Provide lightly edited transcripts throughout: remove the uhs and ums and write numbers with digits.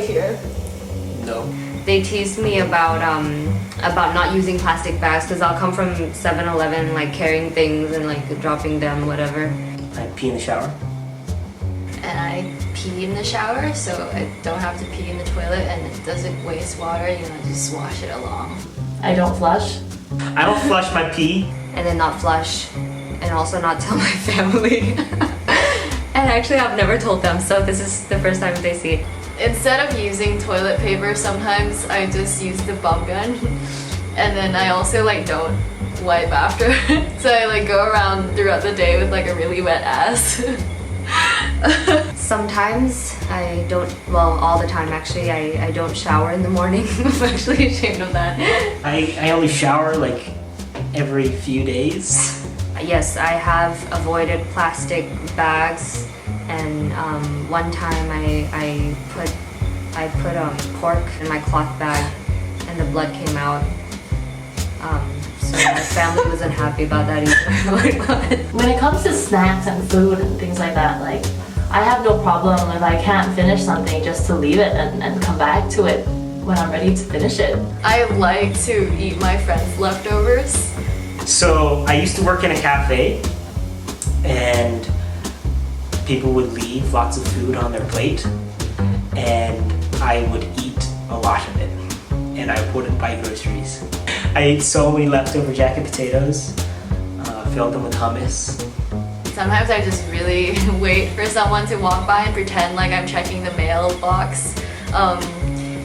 here? No. They teased me about not using plastic bags because I'll come from 7-Eleven like carrying things and like dropping them, whatever. I pee in the shower. And I pee in the shower, so I don't have to pee in the toilet and it doesn't waste water, you know, just wash it along. I don't flush. I don't flush my pee. And then not flush, and also not tell my family. And actually I've never told them, so this is the first time they see it. Instead of using toilet paper, sometimes I just use the bum gun. And then I also like don't wipe after. So I like go around throughout the day with like a really wet ass. Sometimes I don't, well, all the time actually, I don't shower in the morning. I'm actually ashamed of that. I only shower like every few days. Yes, I have avoided plastic bags, and one time I put pork in my cloth bag and the blood came out. So my family wasn't happy about that either. When it comes to snacks and food and things like that, like, I have no problem if I can't finish something just to leave it and come back to it when I'm ready to finish it. I like to eat my friends' leftovers. So I used to work in a cafe and people would leave lots of food on their plate and I would eat a lot of it and I wouldn't buy groceries. I ate so many leftover jacket potatoes, filled them with hummus. Sometimes I just really wait for someone to walk by and pretend like I'm checking the mailbox.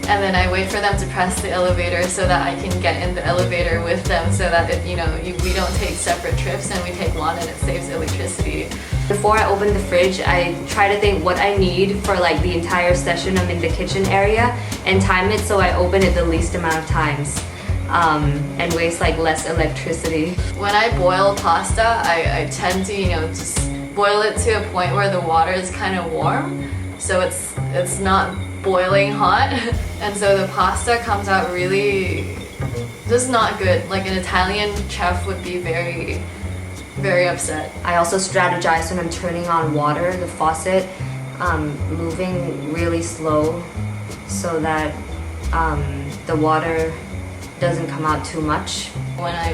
And then I wait for them to press the elevator so that I can get in the elevator with them so that we don't take separate trips and we take one and it saves electricity. Before I open the fridge, I try to think what I need for like the entire session I'm in the kitchen area and time it so I open it the least amount of times and waste like less electricity. When I boil pasta, I tend to just boil it to a point where the water is kind of warm, so it's not boiling hot, and so the pasta comes out really just not good. Like an Italian chef would be very, very upset. I also strategize when I'm turning on water, the faucet, moving really slow so that the water doesn't come out too much. When I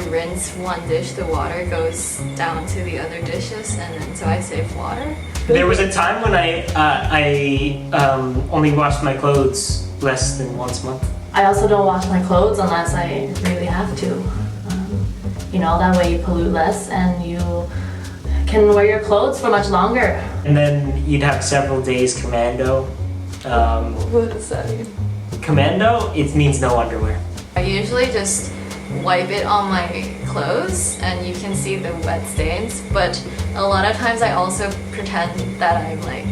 rinse one dish, the water goes down to the other dishes, and then so I save water. There was a time when I only washed my clothes less than once a month. I also don't wash my clothes unless I really have to. That way you pollute less and you can wear your clothes for much longer. And then you'd have several days commando. What does that mean? Commando, it means no underwear. I usually just wipe it on my clothes and you can see the wet stains, but a lot of times I also pretend that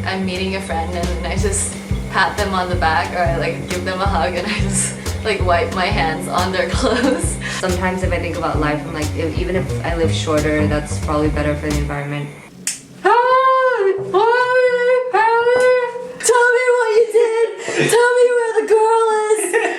I'm meeting a friend and I just pat them on the back or I like give them a hug and I just like wipe my hands on their clothes. Sometimes if I think about life, I'm like, even if I live shorter, that's probably better for the environment. Tell me what you did! Tell me